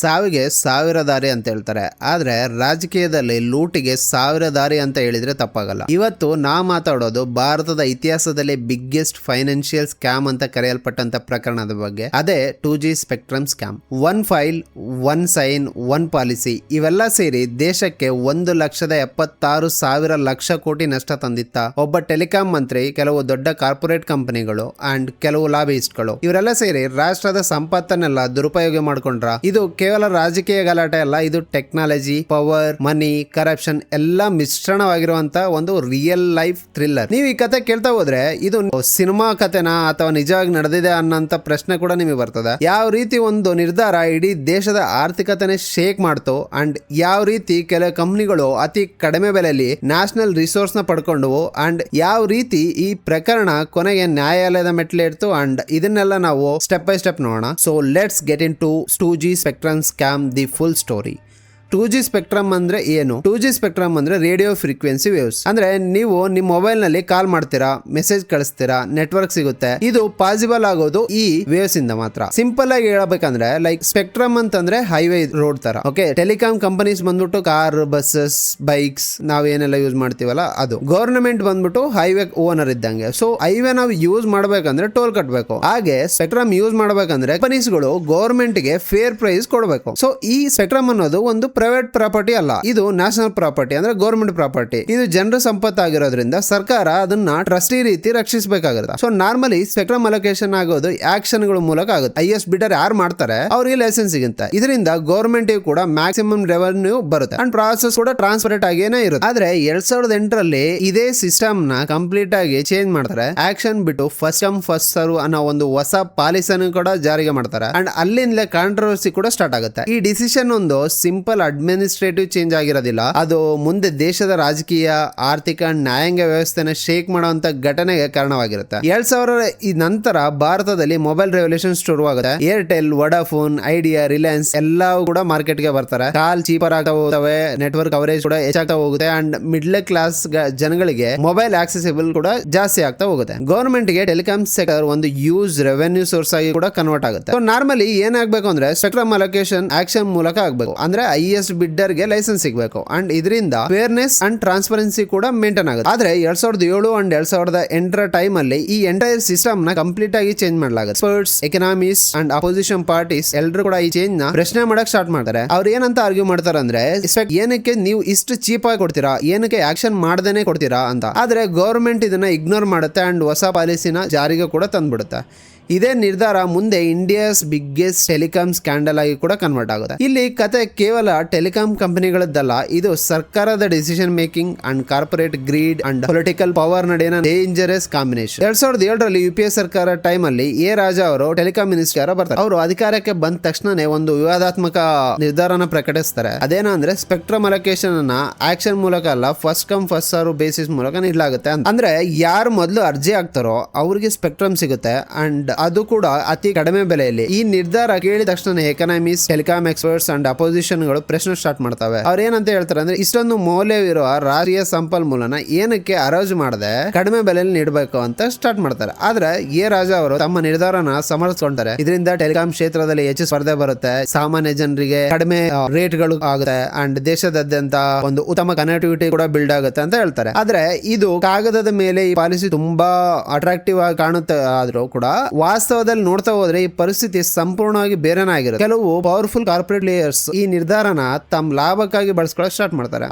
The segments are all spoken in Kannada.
ಸಾವಿಗೆ ಸಾವಿರ ದಾರಿ ಅಂತ ಹೇಳ್ತಾರೆ, ಆದ್ರೆ ರಾಜಕೀಯದಲ್ಲಿ ಲೂಟಿಗೆ ಸಾವಿರ ದಾರಿ ಅಂತ ಹೇಳಿದ್ರೆ ತಪ್ಪಾಗಲ್ಲ. ಇವತ್ತು ನಾ ಮಾತಾಡೋದು ಭಾರತದ ಇತಿಹಾಸದಲ್ಲಿ ಬಿಗ್ಗೆಸ್ಟ್ ಫೈನಾನ್ಷಿಯಲ್ ಸ್ಕ್ಯಾಮ್ ಅಂತ ಕರೆಯಲ್ಪಟ್ಟಂತ ಪ್ರಕರಣದ ಬಗ್ಗೆ. ಅದೇ 2G spectrum scam. 1 file, 1 sign, 1 policy ಇವೆಲ್ಲ ಸೇರಿ ದೇಶಕ್ಕೆ 1,76,000 ಲಕ್ಷ ಕೋಟಿ ನಷ್ಟ ತಂದಿತ್ತ ಒಬ್ಬ ಟೆಲಿಕಾಂ ಮಂತ್ರಿ, ಕೆಲವು ದೊಡ್ಡ ಕಾರ್ಪೊರೇಟ್ ಕಂಪನಿಗಳು ಅಂಡ್ ಕೆಲವು ಲಾಬಿಯಿಸ್ಟ್ಗಳು ಇವರೆಲ್ಲ ಸೇರಿ ರಾಷ್ಟ್ರದ ಸಂಪತ್ತನ್ನೆಲ್ಲ ದುರುಪಯೋಗ ಮಾಡ್ಕೊಂಡ್ರ. ಇದು ಕೇವಲ ರಾಜಕೀಯ ಗಲಾಟೆ ಅಲ್ಲ, ಇದು ಟೆಕ್ನಾಲಜಿ, ಪವರ್, ಮನಿ, ಕರಪ್ಷನ್ ಎಲ್ಲ ಮಿಶ್ರಣವಾಗಿರುವಂತ ಒಂದು ರಿಯಲ್ ಲೈಫ್ ಥ್ರಿಲ್ಲರ್. ನೀವು ಈ ಕತೆ ಕೇಳ್ತಾ ಹೋದ್ರೆ ಇದು ಸಿನಿಮಾ ಕತೆನಾ ಅಥವಾ ನಿಜವಾಗಿ ನಡೆದಿದೆ ಅನ್ನೋಂತ ಪ್ರಶ್ನೆ ಕೂಡ ನಿಮಗೆ ಬರ್ತದೆ. ಯಾವ ರೀತಿ ಒಂದು ನಿರ್ಧಾರ ಇಡೀ ದೇಶದ ಆರ್ಥಿಕತೆನೆ ಶೇಕ್ ಮಾಡ್ತು ಅಂಡ್ ಯಾವ ರೀತಿ ಕೆಲವು ಕಂಪನಿಗಳು ಅತಿ ಕಡಿಮೆ ಬೆಲೆಯಲ್ಲಿ ನ್ಯಾಷನಲ್ ರಿಸೋರ್ಸ್ ನ ಪಡ್ಕೊಂಡವು ಅಂಡ್ ಯಾವ ರೀತಿ ಈ ಪ್ರಕರಣ ಕೊನೆಗೆ ನ್ಯಾಯಾಲಯದ ಮೆಟ್ಲೇರ್ತು ಅಂಡ್ ಇದನ್ನೆಲ್ಲ ನಾವು ಸ್ಟೆಪ್ ಬೈ ಸ್ಟೆಪ್ ನೋಡೋಣ. So let's get into 2G spectrum scam, the full story. 2G spectrum ಅಂದ್ರೆ ಏನು? 2G ಸ್ಪೆಕ್ಟ್ರಮ್ ಅಂದ್ರೆ ರೇಡಿಯೋ ಫ್ರೀಕ್ವೆನ್ಸಿ ವೇವ್ಸ್. ಅಂದ್ರೆ ನೀವು ನಿಮ್ಮ ಮೊಬೈಲ್ ನಲ್ಲಿ ಕಾಲ್ ಮಾಡ್ತೀರಾ, ಮೆಸೇಜ್ ಕಳಿಸ್ತೀರಾ, ನೆಟ್ವರ್ಕ್ ಸಿಗುತ್ತೆ. ಇದು ಪಾಸಿಬಲ್ ಆಗೋದು ಈ ವೇವ್ಸ್ ಇಂದ ಮಾತ್ರ. ಸಿಂಪಲ್ ಆಗಿ ಹೇಳಬೇಕಂದ್ರೆ ಲೈಕ್ ಸ್ಪೆಕ್ಟ್ರಮ್ ಅಂತಂದ್ರೆ ಹೈವೇ ರೋಡ್ ತರ. ಓಕೆ, ಟೆಲಿಕಾಂ ಕಂಪನೀಸ್ ಬಂದ್ಬಿಟ್ಟು ಕಾರ್, ಬಸ್ಸಸ್, ಬೈಕ್ಸ್ ನಾವೇನೆಲ್ಲ ಯೂಸ್ ಮಾಡ್ತೀವಲ್ಲ ಅದು. ಗವರ್ನಮೆಂಟ್ ಬಂದ್ಬಿಟ್ಟು ಹೈವೇ ಓನರ್ ಇದ್ದಂಗೆ. ಸೊ ಹೈವೇ ನಾವು ಯೂಸ್ ಮಾಡ್ಬೇಕಂದ್ರೆ ಟೋಲ್ ಕಟ್ಟಬೇಕು. ಹಾಗೆ ಸ್ಪೆಕ್ಟ್ರಮ್ ಯೂಸ್ ಮಾಡ್ಬೇಕಂದ್ರೆ ಕಂಪನೀಸ್ಗಳು ಗವರ್ಮೆಂಟ್ ಗೆ ಫೇರ್ ಪ್ರೈಸ್ ಕೊಡಬೇಕು. ಸೊ ಈ ಸ್ಪೆಕ್ಟ್ರಮ್ ಅನ್ನೋದು ಒಂದು ಪ್ರೈವೇಟ್ ಪ್ರಾಪರ್ಟಿ ಅಲ್ಲ, ಇದು ನ್ಯಾಷನಲ್ ಪ್ರಾಪರ್ಟಿ ಅಂದ್ರೆ ಗವರ್ಮೆಂಟ್ ಪ್ರಾಪರ್ಟಿ. ಇದು ಜನರ ಸಂಪತ್ತಾಗಿರೋದ್ರಿಂದ ಸರ್ಕಾರ ಅದನ್ನ ಟ್ರಸ್ಟಿ ರೀತಿ ರಕ್ಷಿಸಬೇಕಾಗುತ್ತೆ. ಸೊ ನಾರ್ಮಲಿ ಸ್ಪೆಕ್ಟ್ರಮ್ ಅಲೋಕೇಶನ್ ಆಗೋದು ಆಕ್ಷನ್ ಗಳ ಮೂಲಕ ಆಗುತ್ತೆ. ಹೈಯೆಸ್ಟ್ ಬಿಡರ್ ಯಾರು ಮಾಡ್ತಾರೆ ಅವರಿಗೆ ಲೈಸೆನ್ಸ್ ಸಿಗುತ್ತೆ. ಇದರಿಂದ ಗವರ್ಮೆಂಟ್ ಕೂಡ ಮ್ಯಾಕ್ಸಿಮಮ್ ರೆವೆನ್ಯೂ ಬರುತ್ತೆ ಅಂಡ್ ಪ್ರಾಸೆಸ್ ಕೂಡ ಟ್ರಾನ್ಸ್ಪರೆಂಟ್ ಆಗೇನೆ ಇರುತ್ತೆ. ಆದ್ರೆ 2008ರಲ್ಲಿ ಇದೇ ಸಿಸ್ಟಮ್ ನ ಕಂಪ್ಲೀಟ್ ಆಗಿ ಚೇಂಜ್ ಮಾಡ್ತಾರೆ. ಆಕ್ಷನ್ ಬಿಟ್ಟು ಫಸ್ಟ್ ಕಮ್ ಫಸ್ಟ್ ಸರ್ವ್ ಅನ್ನೋ ಒಂದು ಹೊಸ ಪಾಲಿಸಿಯನ್ನು ಕೂಡ ಜಾರಿಗೆ ಮಾಡ್ತಾರೆ ಅಂಡ್ ಅಲ್ಲಿಂದಲೇ ಕಾಂಟ್ರವರ್ಸಿ ಕೂಡ ಸ್ಟಾರ್ಟ್ ಆಗುತ್ತೆ. ಈ ಡಿಸಿಷನ್ ಒಂದು ಸಿಂಪಲ್ ಅಡ್ಮಿನಿಸ್ಟ್ರೇಟಿವ್ ಚೇಂಜ್ ಆಗಿರೋದಿಲ್ಲ, ಅದು ಮುಂದೆ ದೇಶದ ರಾಜಕೀಯ, ಆರ್ಥಿಕ, ನ್ಯಾಯಾಂಗ ವ್ಯವಸ್ಥೆನ ಶೇಕ್ ಮಾಡುವಂತ ಘಟನೆಗೆ ಕಾರಣವಾಗಿರುತ್ತೆ. 2000 ಈ ನಂತರ ಭಾರತದಲ್ಲಿ ಮೊಬೈಲ್ ರೆವಲ್ಯೂಷನ್ ಶುರುವಾಗುತ್ತೆ. ಏರ್ಟೆಲ್, ವೊಡಾಫೋನ್, ಐಡಿಯಾ, ರಿಲಯನ್ಸ್ ಎಲ್ಲವೂ ಕೂಡ ಮಾರ್ಕೆಟ್ ಗೆ ಬರ್ತಾರೆ. ಕಾಲ್ ಚೀಪರ್ ಆಗ್ತಾ ಹೋಗ್ತವೆ, ನೆಟ್ವರ್ಕ್ ಕವರೇಜ್ ಕೂಡ ಹೆಚ್ಚಾಗ್ತಾ ಹೋಗುತ್ತೆ ಅಂಡ್ ಮಿಡ್ಲ್ ಕ್ಲಾಸ್ ಜನಗಳಿಗೆ ಮೊಬೈಲ್ ಆಕ್ಸೆಸಿಬಲ್ ಕೂಡ ಜಾಸ್ತಿ ಆಗ್ತಾ ಹೋಗುತ್ತೆ. ಗವರ್ಮೆಂಟ್ ಗೆ ಟೆಲಿಕಾಂ ಸೆಕ್ಟರ್ ಒಂದು ಯೂಸ್ ರೆವೆನ್ಯೂ ಸೋರ್ಸ್ ಆಗಿ ಕೂಡ ಕನ್ವರ್ಟ್ ಆಗುತ್ತೆ. ಸೊ ನಾರ್ಮಲಿ ಏನಾಗಬೇಕು ಅಂದ್ರೆ ಸ್ಪೆಕ್ಟ್ರಮ್ ಅಲೋಕೇಶನ್ ಆಕ್ಷನ್ ಮೂಲಕ ಆಗಬೇಕು. ಅಂದ್ರೆ ಹೈಯೆಸ್ಟ್ ಬಿಡ್ಡರ್ ಗೆ ಲೈಸೆನ್ಸ್ ಸಿಗಬೇಕು ಅಂಡ್ ಇದರಿಂದ ಫೇರ್ನೆಸ್ ಅಂಡ್ ಟ್ರಾನ್ಸ್ಪರೆನ್ಸಿ ಕೂಡ ಮೇಂಟೈನ್ ಆಗುತ್ತೆ. ಆದ್ರೆ 2007 ಅಂಡ್ 2008 ಟೈಮ್ ಅಲ್ಲಿ ಈ ಎಂಟೈರ್ ಸಿಸ್ಟಮ್ ನ ಕಂಪ್ಲೀಟ್ ಆಗಿ ಚೇಂಜ್ ಮಾಡಲಾಗುತ್ತೆ. Experts, economist and opposition parties ಎಲ್ಲರೂ ಕೂಡ ಈ ಚೇಂಜ್ ನ ಪ್ರಶ್ನೆ ಮಾಡಕ್ ಸ್ಟಾರ್ಟ್ ಮಾಡ್ತಾರೆ. ಅವ್ರು ಏನಂತ ಆರ್ಗ್ಯೂ ಮಾಡ್ತಾರೆ ಅಂದ್ರೆ ಏನಕ್ಕೆ ನೀವು ಇಷ್ಟು ಚೀಪ್ ಆಗಿ ಕೊಡ್ತೀರಾ, ಏನಕ್ಕೆ ಆಕ್ಷನ್ ಮಾಡದೇನೆ ಕೊಡ್ತೀರಾ ಅಂತ. ಆದ್ರೆ ಗವರ್ಮೆಂಟ್ ಇದನ್ನ ಇಗ್ನೋರ್ ಮಾಡುತ್ತೆ ಅಂಡ್ ಹೊಸ ಪಾಲಿಸಿನ ಜಾರಿಗೆ ಕೂಡ ತಂದ್ಬಿಡುತ್ತೆ. ಇದೇ ನಿರ್ಧಾರ ಮುಂದೆ ಇಂಡಿಯಾಸ್ ಬಿಗ್ಗೆಸ್ಟ್ ಟೆಲಿಕಾಂ ಸ್ಕ್ಯಾಂಡಲ್ ಆಗಿ ಕೂಡ ಕನ್ವರ್ಟ್ ಆಗುತ್ತೆ. ಇಲ್ಲಿ ಕತೆ ಕೇವಲ ಟೆಲಿಕಾಂ ಕಂಪನಿಗಳದ್ದಲ್ಲ, ಇದು ಸರ್ಕಾರದ decision making and corporate greed and political power ನಡೆಯ ಡೇಂಜರಸ್ ಕಾಂಬಿನೇಷನ್. 2007ರಲ್ಲಿ UPA ಸರ್ಕಾರ ಟೈಮ್ ಅಲ್ಲಿ ಎ ರಾಜಾ ಅವರು ಟೆಲಿಕಾಂ ಮಿನಿಸ್ಟರ್ ಬರ್ತಾರೆ. ಅವರು ಅಧಿಕಾರಕ್ಕೆ ಬಂದ ತಕ್ಷಣನೇ ಒಂದು ವಿವಾದಾತ್ಮಕ ನಿರ್ಧಾರನ ಪ್ರಕಟಿಸ್ತಾರೆ. ಅದೇನೋ ಅಂದ್ರೆ ಸ್ಪೆಕ್ಟ್ರಮ್ ಅಲೋಕೇಶನ್ ಅನ್ನ ಆಕ್ಷನ್ ಮೂಲಕ ಅಲ್ಲ, first come first serve basis ಮೂಲಕ ನೀಡಲಾಗುತ್ತೆ. ಅಂದ್ರೆ ಯಾರು ಮೊದಲು ಅರ್ಜಿ ಆಗ್ತಾರೋ ಅವ್ರಿಗೆ ಸ್ಪೆಕ್ಟ್ರಮ್ ಸಿಗುತ್ತೆ ಅಂಡ್ ಅದು ಕೂಡ ಅತಿ ಕಡಿಮೆ ಬೆಲೆಯಲ್ಲಿ. ಈ ನಿರ್ಧಾರ ಕೇಳಿದ ತಕ್ಷಣ economist, telecom experts and opposition ಗಳು ಪ್ರಶ್ನೆ ಸ್ಟಾರ್ಟ್ ಮಾಡ್ತವೆ. ಅವ್ರು ಏನಂತ ಹೇಳ್ತಾರೆ ಅಂದ್ರೆ ಇಷ್ಟೊಂದು ಮೌಲ್ಯವಿರುವ ರಾಷ್ಟ್ರೀಯ ಸಂಪನ್ಮೂಲನ ಏನಕ್ಕೆ ಅರಾಜು ಮಾಡದೆ ಕಡಿಮೆ ಬೆಲೆಯಲ್ಲಿ ನೀಡಬೇಕು ಅಂತ ಸ್ಟಾರ್ಟ್ ಮಾಡ್ತಾರೆ. ಆದ್ರೆ ಎ ರಾಜಾ ಅವರು ತಮ್ಮ ನಿರ್ಧಾರನ ಸಮರ್ಥಿಸ್ಕೊಂತಾರೆ. ಇದರಿಂದ ಟೆಲಿಕಾಂ ಕ್ಷೇತ್ರದಲ್ಲಿ ಹೆಚ್ಚು ಸ್ಪರ್ಧೆ ಬರುತ್ತೆ, ಸಾಮಾನ್ಯ ಜನರಿಗೆ ಕಡಿಮೆ ರೇಟ್ ಗಳು ಆಗುತ್ತೆ ಅಂಡ್ ದೇಶದಾದ್ಯಂತ ಒಂದು ಉತ್ತಮ ಕನೆಕ್ಟಿವಿಟಿ ಕೂಡ ಬಿಲ್ಡ್ ಆಗುತ್ತೆ ಅಂತ ಹೇಳ್ತಾರೆ. ಆದ್ರೆ ಇದು ಕಾಗದದ ಮೇಲೆ ಈ ಪಾಲಿಸಿ ತುಂಬಾ ಅಟ್ರಾಕ್ಟಿವ್ ಆಗಿ ಕಾಣುತ್ತೆ ಆದ್ರೂ ಕೂಡ ವಾಸ್ತವದಲ್ಲಿ ನೋಡ್ತಾ ಹೋದ್ರೆ ಈ ಪರಿಸ್ಥಿತಿ ಸಂಪೂರ್ಣವಾಗಿ ಬೇರೆನೇ ಆಗಿರುತ್ತೆ. ಕೆಲವು ಪವರ್ಫುಲ್ ಕಾರ್ಪೊರೇಟ್ ಲೇಯರ್ಸ್ ಈ ನಿರ್ಧಾರನ ತಮ್ಮ ಲಾಭಕ್ಕಾಗಿ ಬಳಸ್ಕೊಳ್ಳೋಕೆ ಸ್ಟಾರ್ಟ್ ಮಾಡ್ತಾರೆ.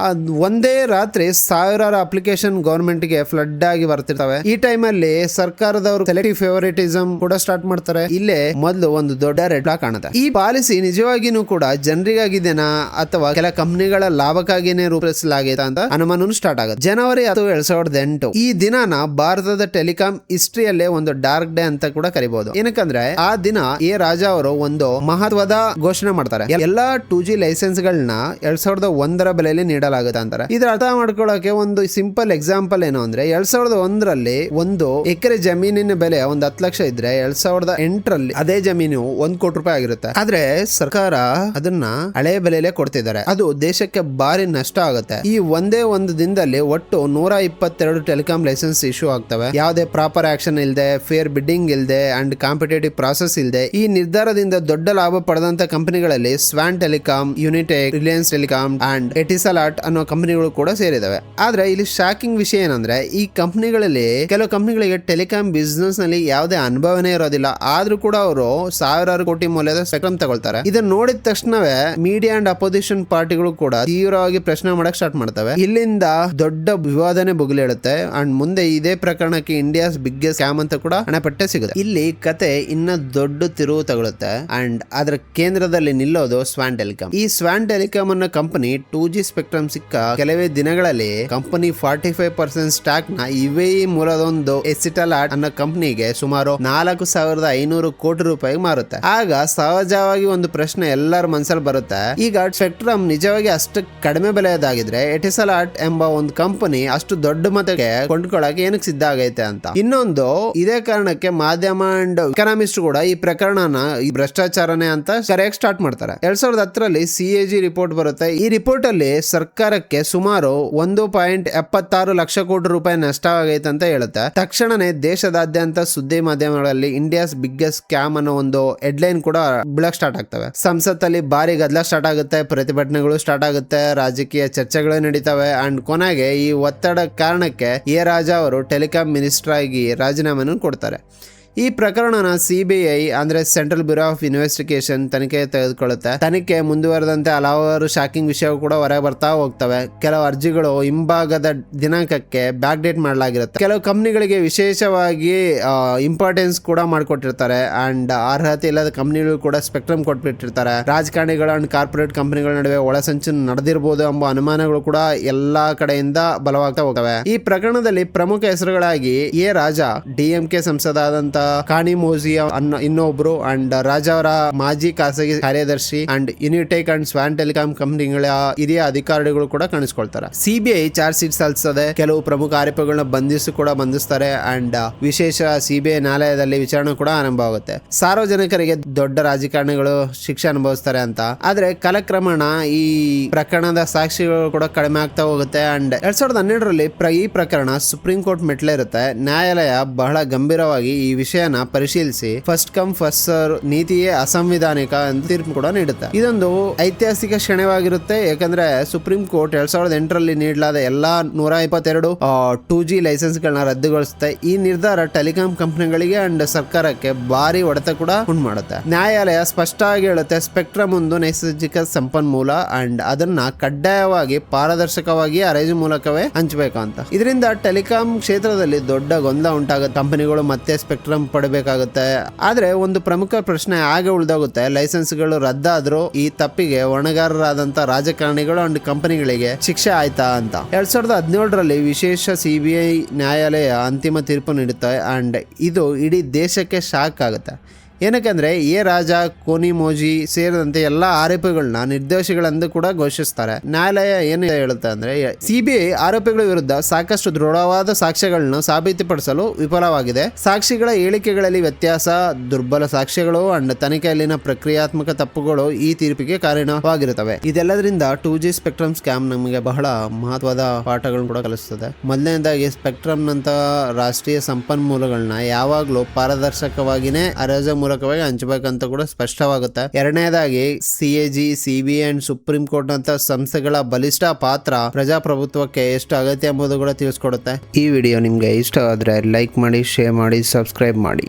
ಒಂದೇ ರಾತ್ರಿ ಸಾವಿರಾರು ಅಪ್ಲಿಕೇಶನ್ ಗವರ್ಮೆಂಟ್ ಗೆ ಫ್ಲಡ್ ಆಗಿ ಬರ್ತಿರ್ತವೆ. ಈ ಟೈಮ್ ಅಲ್ಲಿ ಸರ್ಕಾರದವರು ಸೆಲೆಕ್ಟಿವ್ ಫೇವರಿಟಿಸಂ ಕೂಡ ಸ್ಟಾರ್ಟ್ ಮಾಡ್ತಾರೆ. ಇಲ್ಲೇ ಮೊದಲು ಒಂದು ದೊಡ್ಡ ರೆಡ್ ಫ್ಲಾಗ್ ಕಾಣುತ್ತೆ. ಈ ಪಾಲಿಸಿ ನಿಜವಾಗಿನೂ ಕೂಡ ಜನರಿಗಾಗಿದೆನಾ ಅಥವಾ ಕೆಲ ಕಂಪನಿಗಳ ಲಾಭಕ್ಕಾಗಿನೇ ರೂಪಿಸಲಾಗಿದೆ ಅಂತ ಅನುಮಾನ ಸ್ಟಾರ್ಟ್ ಆಗುತ್ತೆ. ಜನವರಿ 10, 2008 ಈ ದಿನನ ಭಾರತದ ಟೆಲಿಕಾಂ ಹಿಸ್ಟ್ರಿಯಲ್ಲೇ ಒಂದು ಡಾರ್ಕ್ ಡೇ ಅಂತ ಕೂಡ ಕರೀಬಹುದು. ಏನಕ್ಕಂದ್ರೆ ಆ ದಿನ ಎ ರಾಜಾ ಅವರು ಒಂದು ಮಹತ್ವದ ಘೋಷಣೆ ಮಾಡ್ತಾರೆ. ಎಲ್ಲಾ 2G ಲೈಸೆನ್ಸ್ ಗಳನ್ನ 2001ರ ಬೆಲೆಯಲ್ಲಿ ನೀಡಲಾಗುತ್ತೆ ಅಂತಾರೆ. ಇದ್ರ ಅರ್ಥ ಮಾಡ್ಕೊಳ್ಳೋಕೆ ಒಂದು ಸಿಂಪಲ್ ಎಕ್ಸಾಂಪಲ್ ಏನು ಅಂದ್ರೆ 2001ರಲ್ಲಿ ಒಂದು ಎಕರೆ ಜಮೀನಿನ ಬೆಲೆ ಒಂದು 10 ಲಕ್ಷ ಇದ್ರೆ 2008ರಲ್ಲಿ ಅದೇ ಜಮೀನು 1 ಕೋಟಿ ರೂಪಾಯಿ ಆಗಿರುತ್ತೆ. ಆದ್ರೆ ಸರ್ಕಾರ ಅದನ್ನ ಹಳೆ ಬೆಲೆಯಲ್ಲೇ ಕೊಡ್ತಿದ್ದಾರೆ. ಅದು ದೇಶಕ್ಕೆ ಭಾರಿ ನಷ್ಟ ಆಗುತ್ತೆ. ಈ ಒಂದೇ ಒಂದು ದಿನದಲ್ಲಿ ಒಟ್ಟು 122 ಟೆಲಿಕಾಂ ಲೈಸೆನ್ಸ್ ಇಶ್ಯೂ ಆಗ್ತವೆ. ಯಾವುದೇ ಪ್ರಾಪರ್ ಆಕ್ಷನ್ ಇಲ್ಲದೆ, ಫೇರ್ ಬಿಡ್ಡಿಂಗ್ ಇಲ್ಲದೆ ಅಂಡ್ ಕಾಂಪಿಟೇಟಿವ್ ಪ್ರಾಸೆಸ್ ಇಲ್ಲದೆ ಈ ನಿರ್ಧಾರದಿಂದ ದೊಡ್ಡ ಲಾಭ ಪಡೆದಂತ ಕಂಪನಿಗಳಲ್ಲಿ ಸ್ವಾನ್ telecom, Unitech, Reliance telecom and ಎಟಿಸಲಾಟ್ ಅನ್ನೋ ಕಂಪನಿಗಳು ಕೂಡ ಸೇರಿದಾವೆ. ಆದ್ರೆ ಇಲ್ಲಿ ಶಾಕಿಂಗ್ ವಿಷಯ ಏನಂದ್ರೆ ಈ ಕಂಪನಿಗಳಲ್ಲಿ ಕೆಲವು ಕಂಪನಿಗಳಿಗೆ ಟೆಲಿಕಾಂ ಬಿಸ್ನೆಸ್ ನಲ್ಲಿ ಯಾವುದೇ ಅನುಭವನೇ ಇರೋದಿಲ್ಲ, ಆದ್ರೂ ಕೂಡ ಅವರು ಸಾವಿರಾರು ಕೋಟಿ ಮೌಲ್ಯದ ಸ್ಪೆಕ್ಟ್ರಮ್ ತಗೊಳ್ತಾರೆ. ಇದನ್ನ ನೋಡಿದ ತಕ್ಷಣವೇ ಮೀಡಿಯಾ ಅಂಡ್ ಅಪೋಸಿಷನ್ ಪಾರ್ಟಿಗಳು ಕೂಡ ತೀವ್ರವಾಗಿ ಪ್ರಶ್ನೆ ಮಾಡಕ್ ಸ್ಟಾರ್ಟ್ ಮಾಡ್ತವೆ. ಇಲ್ಲಿಂದ ದೊಡ್ಡ ವಿವಾದನೆ ಬುಗಿಲೇಳುತ್ತೆ ಅಂಡ್ ಮುಂದೆ ಇದೇ ಪ್ರಕರಣಕ್ಕೆ ಇಂಡಿಯಾಸ್ ಬಿಗ್ಗೆಸ್ಟ್ ಸ್ಕ್ಯಾಮ್ ಅಂತ ಕೂಡ ಹಣಪಟ್ಟೆ ಸಿಗುತ್ತೆ. ಇಲ್ಲಿ ಕತೆ ಇನ್ನ ದೊಡ್ಡ ತಿರುವು ತಗೊಳುತ್ತೆ ಅಂಡ್ ಅದರ ಕೇಂದ್ರದಲ್ಲಿ ನಿಲ್ಲೋದು ಸ್ವಾನ್ ಟೆಲಿಕಾಂ. ಈ ಸ್ವಾನ್ ಟೆಲಿಕಾಂ ಅನ್ನೋ ಕಂಪನಿ 2G ಸ್ಪೆಕ್ಟ್ರಮ್ ಸಿಕ್ಕ ಕೆಲವೇ ದಿನಗಳಲ್ಲಿ ಕಂಪನಿ 45% ಸ್ಟಾಕ್ ನ ಇವೇ ಮೂಲದೊಂದು ಎಟಿಸಲಾಟ್ ಅನ್ನೋ ಕಂಪನಿಗೆ ಸುಮಾರು 4,500 ಕೋಟಿ ರೂಪಾಯಿ ಮಾರುತ್ತೆ. ಆಗ ಸಹಜವಾಗಿ ಒಂದು ಪ್ರಶ್ನೆ ಎಲ್ಲರ ಮನಸ್ಸಲ್ಲಿ ಬರುತ್ತೆ, ಈಗ ಸ್ಪೆಕ್ಟ್ರಮ್ ನಿಜವಾಗಿ ಅಷ್ಟು ಕಡಿಮೆ ಬೆಲೆಯದಾಗಿದ್ರೆ ಎಟಿಸಲಾಟ್ ಎಂಬ ಒಂದು ಕಂಪನಿ ಅಷ್ಟು ದೊಡ್ಡ ಮತಕ್ಕೆ ಕೊಂಡ್ಕೊಳ್ಳಕ್ಕೆ ಏನಕ್ಕೆ ಸಿದ್ಧ ಆಗೈತೆ ಅಂತ. ಇನ್ನೊಂದು ಇದೇ ಕಾರಣಕ್ಕೆ ಮಾಧ್ಯಮ ಅಂಡ್ ಎಕನಾಮಿಸ್ಟ್ ಕೂಡ ಈ ಪ್ರಕರಣನ ಈ ಭ್ರಷ್ಟಾಚಾರನೇ ಅಂತ ಕರೆಯಕ್ಕೆ ಸ್ಟಾರ್ಟ್ ಮಾಡ್ತಾರೆ. 2010ರಲ್ಲಿ CAG ರಿಪೋರ್ಟ್ ಬರುತ್ತೆ. ಈ ರಿಪೋರ್ಟ್ ಅಲ್ಲಿ ಸರ್ಕಾರಕ್ಕೆ ಸುಮಾರು 1.76 ಲಕ್ಷ ಕೋಟಿ ರೂಪಾಯಿ ನಷ್ಟ ಆಗೈತೆ ಅಂತ ಹೇಳುತ್ತೆ. ತಕ್ಷಣನೇ ದೇಶದಾದ್ಯಂತ ಸುದ್ದಿ ಮಾಧ್ಯಮಗಳಲ್ಲಿ ಇಂಡಿಯಾಸ್ ಬಿಗ್ಗೆಸ್ಟ್ ಸ್ಕ್ಯಾಮ್ ಅನ್ನೋ ಒಂದು ಹೆಡ್ಲೈನ್ ಕೂಡ ಬಿಳಕ್ ಸ್ಟಾರ್ಟ್ ಆಗ್ತವೆ. ಸಂಸತ್ತಲ್ಲಿ ಭಾರಿ ಗದ್ದಲ ಸ್ಟಾರ್ಟ್ ಆಗುತ್ತೆ, ಪ್ರತಿಭಟನೆಗಳು ಸ್ಟಾರ್ಟ್ ಆಗುತ್ತೆ, ರಾಜಕೀಯ ಚರ್ಚೆಗಳು ನಡೀತವೆ ಅಂಡ್ ಕೊನೆಗೆ ಈ ಒತ್ತಡ ಕಾರಣಕ್ಕೆ ಎ ರಾಜಾ ಅವರು ಟೆಲಿಕಾಂ ಮಿನಿಸ್ಟರ್ ಆಗಿ ರಾಜೀನಾಮೆಯನ್ನು ಕೊಡ್ತಾರೆ. ಈ ಪ್ರಕರಣನ CBI ಅಂದ್ರೆ ಸೆಂಟ್ರಲ್ ಬ್ಯೂರೋ ಆಫ್ ಇನ್ವೆಸ್ಟಿಗೇಷನ್ ತನಿಖೆ ತೆಗೆದುಕೊಳ್ಳುತ್ತೆ. ತನಿಖೆ ಮುಂದುವರೆದಂತೆ ಹಲವಾರು ಶಾಕಿಂಗ್ ವಿಷಯಗಳು ಕೂಡ ಹೊರಗೆ ಬರ್ತಾ ಹೋಗ್ತವೆ. ಕೆಲವು ಅರ್ಜಿಗಳು ಹಿಂಭಾಗದ ದಿನಾಂಕಕ್ಕೆ ಬ್ಯಾಕ್ ಡೇಟ್ ಮಾಡಲಾಗಿರುತ್ತೆ. ಕೆಲವು ಕಂಪ್ನಿಗಳಿಗೆ ವಿಶೇಷವಾಗಿ ಇಂಪಾರ್ಟೆನ್ಸ್ ಕೂಡ ಮಾಡಿಕೊಟ್ಟಿರ್ತಾರೆ ಅಂಡ್ ಅರ್ಹತೆ ಇಲ್ಲದ ಕಂಪ್ನಿಗಳು ಕೂಡ ಸ್ಪೆಕ್ಟ್ರಮ್ ಕೊಟ್ಬಿಟ್ಟಿರ್ತಾರೆ. ರಾಜಕಾರಣಿಗಳು ಅಂಡ್ ಕಾರ್ಪೊರೇಟ್ ಕಂಪನಿಗಳ ನಡುವೆ ಒಳಸಂಚು ನಡೆದಿರಬಹುದು ಎಂಬ ಅನುಮಾನಗಳು ಕೂಡ ಎಲ್ಲಾ ಕಡೆಯಿಂದ ಬಲವಾಗ್ತಾ ಹೋಗ್ತವೆ. ಈ ಪ್ರಕರಣದಲ್ಲಿ ಪ್ರಮುಖ ಹೆಸರುಗಳಾಗಿ ಎ ರಾಜಾ, DMK ಸಂಸದಾದಂತ ಕಾಣಿಮೋಜಿ ಅನ್ನೋ ಇನ್ನೊಬ್ರು ಅಂಡ್ ರಾಜಾ ಅವರ ಮಾಜಿ ಖಾಸಗಿ ಕಾರ್ಯದರ್ಶಿ ಅಂಡ್ ಯುನಿಟೆಕ್ ಅಂಡ್ ಸ್ವಾನ್ ಟೆಲಿಕಾಂ ಕಂಪನಿಗಳ ಹಿರಿಯ ಅಧಿಕಾರಿಗಳು ಕೂಡ ಕಾಣಿಸ್ಕೊಳ್ತಾರೆ. CBI ಚಾರ್ಜ್ ಶೀಟ್ ಸಲ್ಲಿಸದೆ ಕೆಲವು ಪ್ರಮುಖ ಆರೋಪಿಗಳನ್ನ ಬಂಧಿಸ್ತಾರೆ ಅಂಡ್ ವಿಶೇಷ CBI ನ್ಯಾಯಾಲಯದಲ್ಲಿ ವಿಚಾರಣೆ ಕೂಡ ಆರಂಭ ಆಗುತ್ತೆ. ಸಾರ್ವಜನಿಕರಿಗೆ ದೊಡ್ಡ ರಾಜಕಾರಣಿಗಳು ಶಿಕ್ಷೆ ಅನುಭವಿಸ್ತಾರೆ ಅಂತ, ಆದ್ರೆ ಕಾಲಕ್ರಮೇಣ ಈ ಪ್ರಕರಣದ ಸಾಕ್ಷಿಗಳು ಕೂಡ ಕಡಿಮೆ ಆಗ್ತಾ ಹೋಗುತ್ತೆ ಅಂಡ್ 2012ರಲ್ಲಿ ಈ ಪ್ರಕರಣ ಸುಪ್ರೀಂ ಕೋರ್ಟ್ ಮೆಟ್ಲೇರುತ್ತೆ. ನ್ಯಾಯಾಲಯ ಬಹಳ ಗಂಭೀರವಾಗಿ ಈ ವಿಷಯನ ಪರಿಶೀಲಿಸಿ ಫಸ್ಟ್ ಕಮ್ ಫಸ್ಟ್ ಸರ್ವ್ ನೀತಿಯೇ ಅಸಂವಿಧಾನಿಕ ಅಂತ ತೀರ್ಪು ಕೂಡ ನೀಡುತ್ತೆ. ಇದೊಂದು ಐತಿಹಾಸಿಕ ಕ್ಷಣವಾಗಿರುತ್ತೆ, ಯಾಕಂದ್ರೆ ಸುಪ್ರೀಂ ಕೋರ್ಟ್ 2008ರಲ್ಲಿ ನೀಡಲಾದ ಎಲ್ಲಾ 122 2G ಲೈಸೆನ್ಸ್ ಗಳನ್ನ ರದ್ದುಗೊಳಿಸುತ್ತೆ. ಈ ನಿರ್ಧಾರ ಟೆಲಿಕಾಂ ಕಂಪನಿಗಳಿಗೆ ಅಂಡ್ ಸರ್ಕಾರಕ್ಕೆ ಭಾರಿ ಹೊಡೆತ ಕೂಡ ಉಂಟು ಮಾಡುತ್ತೆ. ನ್ಯಾಯಾಲಯ ಸ್ಪಷ್ಟವಾಗಿ ಹೇಳುತ್ತೆ, ಸ್ಪೆಕ್ಟ್ರಮ್ ಒಂದು ನೈಸರ್ಗಿಕ ಸಂಪನ್ಮೂಲ ಅಂಡ್ ಅದನ್ನ ಕಡ್ಡಾಯವಾಗಿ ಪಾರದರ್ಶಕವಾಗಿ ಅರೇಜು ಮೂಲಕವೇ ಹಂಚಬೇಕು ಅಂತ. ಇದರಿಂದ ಟೆಲಿಕಾಂ ಕ್ಷೇತ್ರದಲ್ಲಿ ದೊಡ್ಡ ಗೊಂದಲ ಉಂಟಾಗುತ್ತೆ. ಕಂಪನಿಗಳು ಮತ್ತೆ ಸ್ಪೆಕ್ಟ್ರಮ್ ಪಡಬೇಕಾಗುತ್ತೆ. ಆದ್ರೆ ಒಂದು ಪ್ರಮುಖ ಪ್ರಶ್ನೆ ಹಾಗೆ ಉಳಿದೋಗುತ್ತೆ, ಲೈಸೆನ್ಸ್ಗಳು ರದ್ದಾದ್ರೂ ಈ ತಪ್ಪಿಗೆ ಹೊಣೆಗಾರರಾದಂತ ರಾಜಕಾರಣಿಗಳು ಅಂಡ್ ಕಂಪನಿಗಳಿಗೆ ಶಿಕ್ಷೆ ಆಯ್ತಾ ಅಂತ. 2017ರಲ್ಲಿ ವಿಶೇಷ CBI ನ್ಯಾಯಾಲಯ ಅಂತಿಮ ತೀರ್ಪು ನೀಡುತ್ತೆ ಅಂಡ್ ಇದು ಇಡೀ ದೇಶಕ್ಕೆ ಶಾಕ್ ಆಗುತ್ತೆ. ಏನಕ್ಕಂದ್ರೆ ಎ ರಾಜಾ, ಕೋನಿಮೋಜಿ ಸೇರಿದಂತೆ ಎಲ್ಲಾ ಆರೋಪಿಗಳನ್ನ ನಿರ್ದೋಷಿಗಳೆಂದು ಕೂಡ ಘೋಷಿಸ್ತಾರೆ. ನ್ಯಾಯಾಲಯ ಏನು ಹೇಳುತ್ತೆ ಅಂದ್ರೆ CBI ಆರೋಪಿಗಳ ವಿರುದ್ಧ ಸಾಕಷ್ಟು ದೃಢವಾದ ಸಾಕ್ಷ್ಯಗಳನ್ನು ಸಾಬೀತುಪಡಿಸಲು ವಿಫಲವಾಗಿದೆ. ಸಾಕ್ಷಿಗಳ ಹೇಳಿಕೆಗಳಲ್ಲಿ ವ್ಯತ್ಯಾಸ, ದುರ್ಬಲ ಸಾಕ್ಷ್ಯಗಳು ಅಂಡ್ ತನಿಖೆಯಲ್ಲಿನ ಪ್ರಕ್ರಿಯಾತ್ಮಕ ತಪ್ಪುಗಳು ಈ ತೀರ್ಪಿಗೆ ಕಾರಣವಾಗಿರುತ್ತವೆ. ಇದೆಲ್ಲದರಿಂದ 2G ಸ್ಪೆಕ್ಟ್ರಮ್ ಸ್ಕ್ಯಾಮ್ ನಮಗೆ ಬಹಳ ಮಹತ್ವದ ಪಾಠಗಳನ್ನು ಕೂಡ ಕಲಿಸುತ್ತದೆ. ಮೊದಲನೇದಾಗಿ ಸ್ಪೆಕ್ಟ್ರಮ್ ನಂತ ರಾಷ್ಟ್ರೀಯ ಸಂಪನ್ಮೂಲಗಳನ್ನ ಯಾವಾಗ್ಲೂ ಪಾರದರ್ಶಕವಾಗಿನೇ ಅರೇಜ ಮೂಲಕವಾಗಿ ಹಂಚಬೇಕಂತ ಕೂಡ ಸ್ಪಷ್ಟವಾಗುತ್ತೆ. ಎರಡನೇದಾಗಿ CAG, CBI and supreme court ಅಂತ ಸಂಸ್ಥೆಗಳ ಬಲಿಷ್ಠ ಪಾತ್ರ ಪ್ರಜಾಪ್ರಭುತ್ವಕ್ಕೆ ಎಷ್ಟು ಅಗತ್ಯ ಎಂಬುದು ಕೂಡ ತಿಳಿಸ್ಕೊಡುತ್ತೆ. ಈ ವಿಡಿಯೋ ನಿಮ್ಗೆ ಇಷ್ಟ ಆದ್ರೆ ಲೈಕ್ ಮಾಡಿ, ಶೇರ್ ಮಾಡಿ, ಸಬ್ಸ್ಕ್ರೈಬ್ ಮಾಡಿ.